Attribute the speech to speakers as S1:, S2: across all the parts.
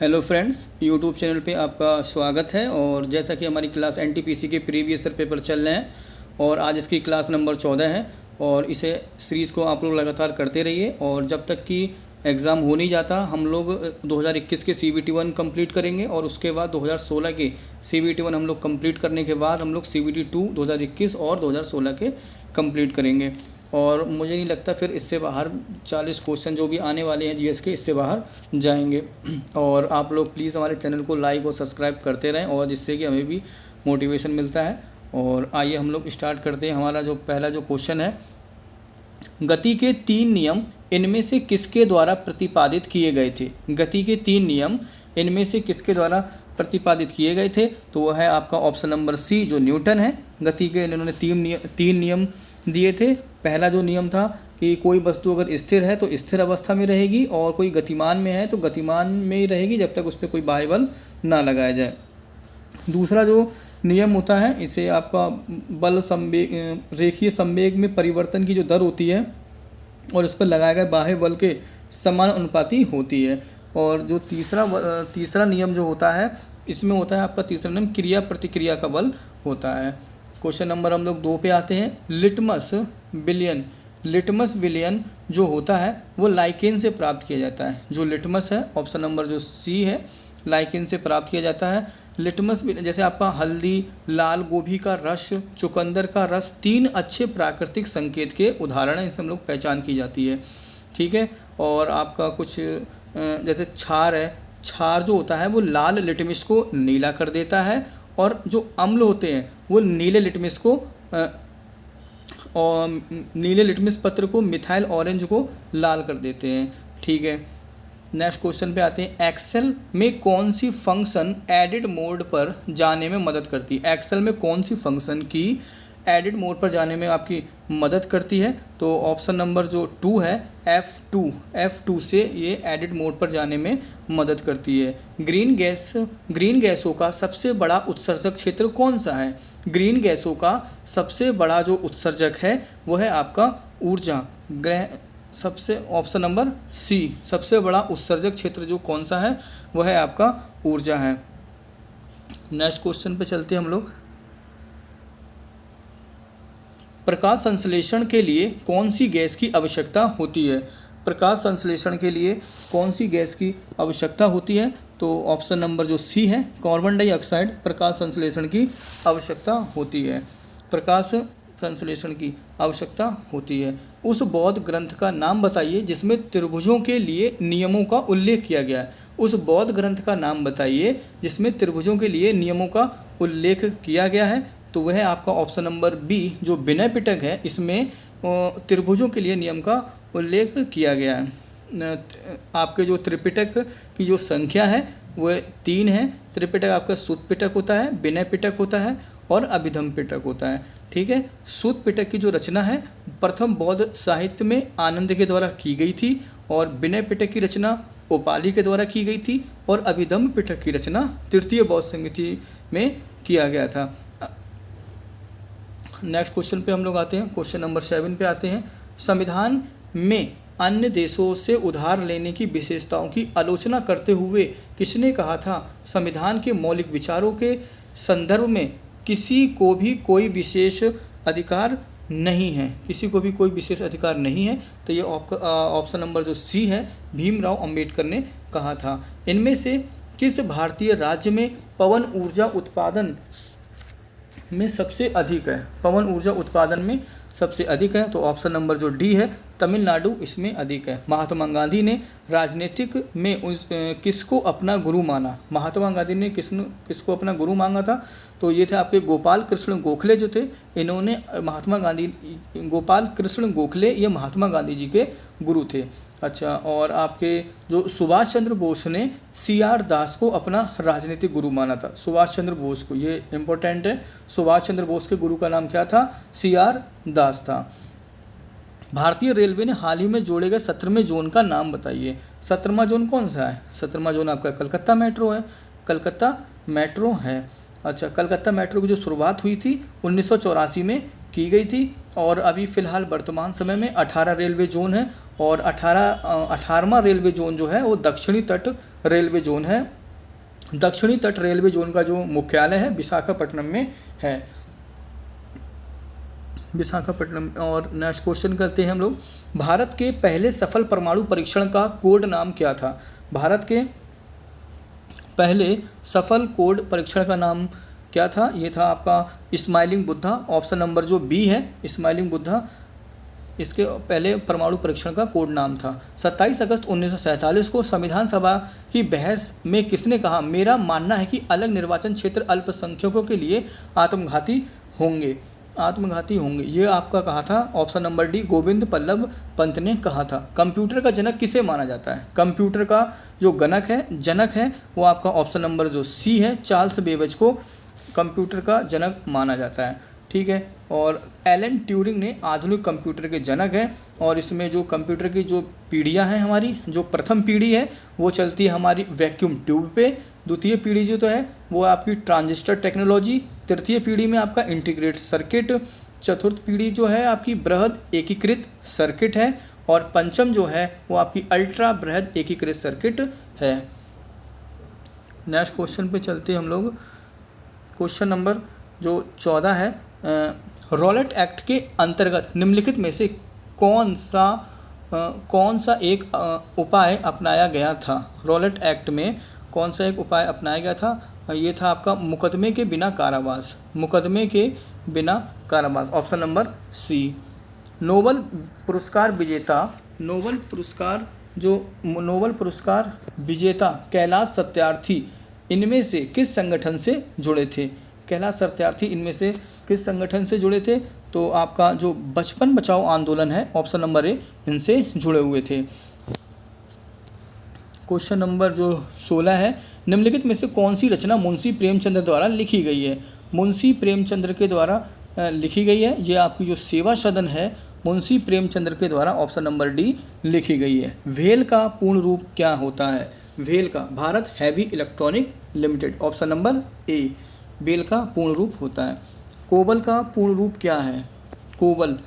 S1: Hello friends, YouTube channel पे आपका स्वागत है। और जैसा कि हमारी क्लास एनटीपीसी के प्रीवियस ईयर पेपर चल रहे हैं और आज इसकी क्लास नंबर 14 है और इसे सीरीज़ को आप लोग लगातार करते रहिए। और जब तक कि एग्ज़ाम हो नहीं जाता हम लोग 2021 के CBT 1 कंप्लीट करेंगे और उसके बाद 2016 के CBT 1 हम लोग कंप्लीट करने के बाद हम लोग CBT 2 2021 और 2016 के कंप्लीट करेंगे। और मुझे नहीं लगता फिर इससे बाहर 40 क्वेश्चन जो भी आने वाले हैं जीएस के, इससे बाहर जाएंगे। और आप लोग प्लीज़ हमारे चैनल को लाइक और सब्सक्राइब करते रहें और जिससे कि हमें भी मोटिवेशन मिलता है। और आइए हम लोग स्टार्ट करते हैं। हमारा जो पहला जो क्वेश्चन है, गति के 3 नियम इनमें से किसके द्वारा प्रतिपादित किए गए थे। गति के 3 नियम इनमें से किसके द्वारा प्रतिपादित किए गए थे, तो वह है आपका ऑप्शन नंबर सी, जो न्यूटन है। गति के इन्होंने 3 नियम दिए थे। पहला जो नियम था कि कोई वस्तु अगर स्थिर है तो स्थिर अवस्था में रहेगी और कोई गतिमान में है तो गतिमान में ही रहेगी जब तक उस पर कोई बाह्य बल ना लगाया जाए। दूसरा जो नियम होता है, इसे आपका बल संवेग, रेखीय संवेग में परिवर्तन की जो दर होती है और इस पर लगाए गए बाह्य बल के समानुपाती होती है। और जो तीसरा नियम जो होता है, इसमें होता है आपका तीसरा नियम क्रिया प्रतिक्रिया का बल होता है। क्वेश्चन नंबर हम लोग 2 पे आते हैं। लिटमस विलियन जो होता है वो लाइकेन से प्राप्त किया जाता है। जो लिटमस है, ऑप्शन नंबर जो सी है, लाइकेन से प्राप्त किया जाता है। लिटमस जैसे आपका हल्दी, लाल गोभी का रस, चुकंदर का रस 3 अच्छे प्राकृतिक संकेत के उदाहरण हैं, इससे हम लोग पहचान की जाती है। ठीक है। और आपका कुछ जैसे क्षार है, क्षार जो होता है वो लाल लिटमस को नीला कर देता है और जो अम्ल होते हैं वो नीले लिटमस पत्र को, मिथाइल ऑरेंज को लाल कर देते हैं। ठीक है। नेक्स्ट क्वेश्चन पे आते हैं। एक्सेल में कौन सी फंक्शन एडिट मोड पर जाने में मदद करती है। एक्सेल में कौन सी फंक्शन की एडिट मोड पर जाने में आपकी मदद करती है, तो ऑप्शन नंबर जो 2 है, F2 से ये एडिट मोड पर जाने में मदद करती है। ग्रीन गैसों का सबसे बड़ा उत्सर्जक क्षेत्र कौन सा है। ग्रीन गैसों का सबसे बड़ा जो उत्सर्जक है वो है आपका ऊर्जा। सबसे ऑप्शन नंबर सी, सबसे बड़ा उत्सर्जक क्षेत्र जो कौन सा है वह है आपका ऊर्जा है। नेक्स्ट क्वेश्चन पे चलते हैं हम लोग। प्रकाश संश्लेषण के लिए कौन सी गैस की आवश्यकता होती है। प्रकाश संश्लेषण के लिए कौन सी गैस की आवश्यकता होती है, तो ऑप्शन नंबर जो सी है, कार्बन डाइऑक्साइड प्रकाश संश्लेषण की आवश्यकता होती है। प्रकाश संश्लेषण की आवश्यकता होती है। उस बौद्ध ग्रंथ का नाम बताइए जिसमें त्रिभुजों के लिए नियमों का उल्लेख किया गया है। उस बौद्ध ग्रंथ का नाम बताइए जिसमें त्रिभुजों के लिए नियमों का उल्लेख किया गया है, तो वह है आपका ऑप्शन नंबर बी, जो विनय पिटक है। इसमें त्रिभुजों के लिए नियम का उल्लेख किया गया है। आपके जो त्रिपिटक की जो संख्या है वह 3 है। त्रिपिटक आपका सूत पिटक होता है, विनय पिटक होता है और अभिधम पिटक होता है। ठीक है। सूत पिटक की जो रचना है प्रथम बौद्ध साहित्य में आनंद के द्वारा की गई थी और विनय पिटक की रचना उपाली के द्वारा की गई थी और अभिधम पिटक की रचना तृतीय बौद्ध संहिता में किया गया था। नेक्स्ट क्वेश्चन पे हम लोग आते हैं। क्वेश्चन नंबर 7 पे आते हैं। संविधान में अन्य देशों से उधार लेने की विशेषताओं की आलोचना करते हुए किसने कहा था, संविधान के मौलिक विचारों के संदर्भ में किसी को भी कोई विशेष अधिकार नहीं है। किसी को भी कोई विशेष अधिकार नहीं है, तो ये ऑप्शन नंबर जो सी है, भीमराव अंबेडकर ने कहा था। इनमें से किस भारतीय राज्य में पवन ऊर्जा उत्पादन में सबसे अधिक है। पवन ऊर्जा उत्पादन में सबसे अधिक है, तो ऑप्शन नंबर जो डी है, तमिलनाडु इसमें अधिक है। महात्मा गांधी ने राजनीतिक में किसको अपना गुरु माना। महात्मा गांधी ने किसको अपना गुरु मांगा था, तो ये थे आपके गोपाल कृष्ण गोखले जो थे। इन्होंने गोपाल कृष्ण गोखले ये महात्मा गांधी जी के गुरु थे। अच्छा। और आपके जो सुभाष चंद्र बोस ने CR दास को अपना राजनीतिक गुरु माना था। सुभाष चंद्र बोस को, ये इम्पोर्टेंट है, सुभाष चंद्र बोस के गुरु का नाम क्या था, CR दास था। भारतीय रेलवे ने हाल ही में जोड़े गए 17वें जोन का नाम बताइए। 17वां जोन कौन सा है। 17वां जोन आपका कलकत्ता मेट्रो है। कलकत्ता मेट्रो है। अच्छा। कलकत्ता मेट्रो की जो शुरुआत हुई थी 1984 में की गई थी और अभी फ़िलहाल वर्तमान समय में 18 रेलवे जोन है और 18वां रेलवे जोन जो है वो दक्षिणी तट रेलवे जोन है। दक्षिणी तट रेलवे जोन का जो मुख्यालय है विशाखापट्टनम में है, विशाखापट्टनम। और नेक्स्ट क्वेश्चन करते हैं हम लोग, भारत के पहले सफल परमाणु परीक्षण का कोड नाम क्या था? भारत के पहले सफल कोड परीक्षण का नाम क्या था? ये था आपका स्माइलिंग बुद्धा, ऑप्शन नंबर जो बी है स्माइलिंग बुद्धा, इसके पहले परमाणु परीक्षण का कोड नाम था। 27 अगस्त 1947 को संविधान सभा की बहस में किसने कहा, मेरा मानना है कि अलग निर्वाचन क्षेत्र अल्पसंख्यकों के लिए आत्मघाती होंगे, आत्मघाती होंगे, ये आपका कहा था option number D Govind Ballabh Pant ने कहा था। कंप्यूटर का जनक किसे माना जाता है? कंप्यूटर का जो जनक है वो आपका ऑप्शन नंबर जो सी है चार्ल्स बेबेज को कंप्यूटर का जनक माना जाता है, ठीक है। और एलन ट्यूरिंग ने आधुनिक कंप्यूटर के जनक हैं। और इसमें जो कंप्यूटर की जो पीढ़ियाँ हैं हमारी, जो प्रथम पीढ़ी है वो चलती है हमारी वैक्यूम ट्यूब पे, द्वितीय पीढ़ी जो तो है वो आपकी ट्रांजिस्टर टेक्नोलॉजी, तृतीय पीढ़ी में आपका इंटीग्रेटेड सर्किट, चतुर्थ पीढ़ी जो है आपकी बृहद एकीकृत सर्किट है, और पंचम जो है वो आपकी अल्ट्रा बृहद एकीकृत सर्किट है। नेक्स्ट क्वेश्चन पे चलते हैं हम लोग। क्वेश्चन नंबर जो 14 है, रॉलेट एक्ट के अंतर्गत निम्नलिखित में से कौन सा एक उपाय अपनाया गया था? रॉलेट एक्ट में कौन सा एक उपाय अपनाया गया था? ये था आपका मुकदमे के बिना कारावास, मुकदमे के बिना कारावास, ऑप्शन नंबर सी। नोबल पुरस्कार विजेता कैलाश सत्यार्थी इनमें से किस संगठन से जुड़े थे? कैलाश सत्यार्थी इनमें से किस संगठन से जुड़े थे? तो आपका जो बचपन बचाओ आंदोलन है ऑप्शन नंबर ए इनसे जुड़े हुए थे। क्वेश्चन नंबर जो 16 है, निम्नलिखित में से कौन सी रचना मुंशी प्रेमचंद्र द्वारा लिखी गई है? मुंशी प्रेमचंद्र के द्वारा लिखी गई है, ये आपकी जो सेवा सदन है मुंशी प्रेमचंद्र के द्वारा ऑप्शन नंबर डी लिखी गई है। वेल का पूर्ण रूप क्या होता है? वेल का Bharat heavy electronic limited, option number A well का पूर्ण रूप होता है। कोबल का पूर्ण रूप क्या है? कोबल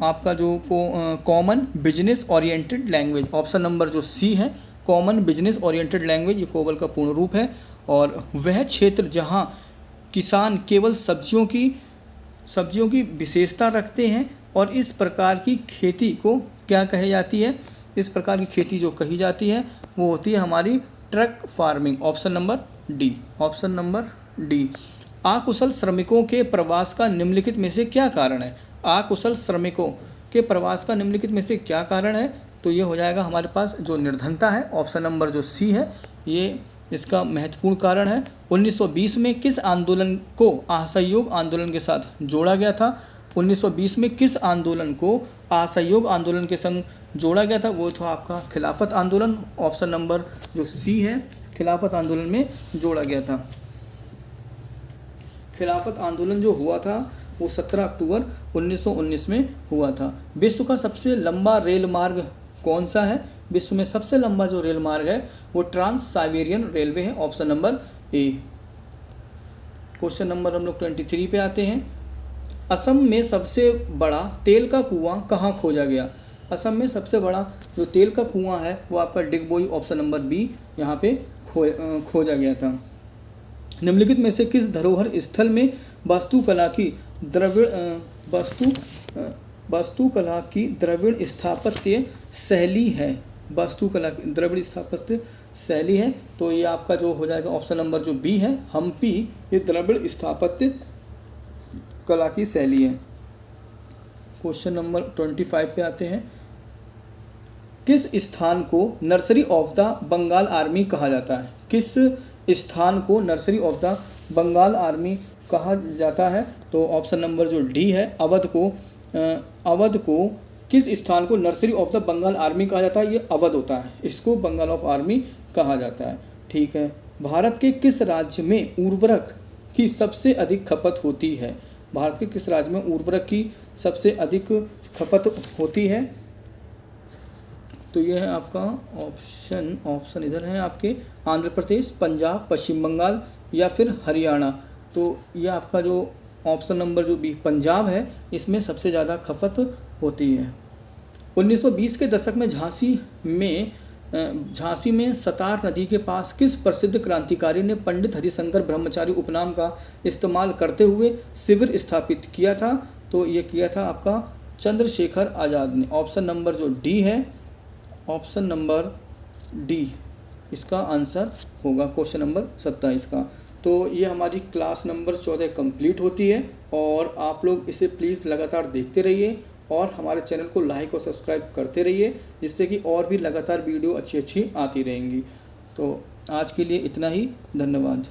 S1: आपका जो common business oriented language, option number जो सी है कॉमन बिजनेस ओरिएंटेड लैंग्वेज, ये कोबल का पूर्ण रूप है। और वह क्षेत्र जहां किसान केवल सब्जियों की विशेषता रखते हैं, और इस प्रकार की खेती को क्या कही जाती है? इस प्रकार की खेती जो कही जाती है वो होती है हमारी truck farming, option number D, option number D. अकुशल श्रमिकों के प्रवास का निम्नलिखित में से क्या कारण है? अकुशल श्रमिकों के प्रवास का निम्नलिखित में से क्या कारण है? तो ये हो जाएगा हमारे पास जो निर्धनता है, ऑप्शन नंबर जो सी है ये इसका महत्वपूर्ण कारण है। 1920 में किस आंदोलन को असहयोग आंदोलन के साथ जोड़ा गया था? 1920 में किस आंदोलन को असहयोग आंदोलन के संग जोड़ा गया था? वो था आपका खिलाफत आंदोलन, ऑप्शन नंबर जो सी है खिलाफत आंदोलन में जोड़ा गया था। खिलाफत आंदोलन जो हुआ था वो 17 अक्टूबर 1919 में हुआ था। विश्व का सबसे लंबा रेल मार्ग कौन सा है? विश्व में सबसे लंबा जो रेल मार्ग है वो ट्रांस साइबेरियन रेलवे है, option number A. Question number हम लोग 23 पे आते हैं। असम में सबसे बड़ा तेल का कुआं कहाँ खोजा गया? असम में सबसे बड़ा जो तेल का कुआं है वो आपका डिगबोई, ऑप्शन नंबर बी यहाँ पे खोजा गया था। निम्नलिखित में से किस धरोहर स्थल में वास्तुकला की द्रविड़ स्थापत्य शैली है? वास्तुकला की द्रविड़ स्थापत्य शैली है, तो ये आपका जो हो जाएगा ऑप्शन नंबर जो बी है हम्पी, ये द्रविड़ स्थापत्य कला की शैली है। क्वेश्चन नंबर 25 पे आते हैं। किस स्थान को nursery of the Bengal army कहा जाता है? किस स्थान को nursery of the Bengal army कहा जाता है? तो ऑप्शन नंबर जो डी है अवध को किस स्थान को nursery of the Bengal army कहा जाता है? ये अवध होता है, इसको बंगाल ऑफ आर्मी कहा जाता है, ठीक है। भारत के किस राज्य में उर्वरक की सबसे अधिक खपत होती है? भारत के किस राज्य में उर्वरक की सबसे अधिक खपत होती है? तो यह है आपका ऑप्शन इधर है आपके आंध्र प्रदेश, पंजाब, पश्चिम बंगाल या फिर हरियाणा। तो यह आपका जो ऑप्शन नंबर जो बी पंजाब है इसमें सबसे ज़्यादा खपत होती है। 1920 के दशक में झांसी में सतार नदी के पास किस प्रसिद्ध क्रांतिकारी ने पंडित हरिशंकर ब्रह्मचारी उपनाम का इस्तेमाल करते हुए शिविर स्थापित किया था? तो ये किया था आपका चंद्रशेखर आज़ाद ने। ऑप्शन नंबर जो डी है, ऑप्शन नंबर डी इसका आंसर होगा क्वेश्चन नंबर 27 का। तो ये हमारी क्लास नंबर 14 कंप्लीट होती है और आप लोग इसे प्लीज़ लगातार देखते रहिए और हमारे चैनल को लाइक और सब्सक्राइब करते रहिए, जिससे कि और भी लगातार वीडियो अच्छी आती रहेंगी। तो आज के लिए इतना ही, धन्यवाद।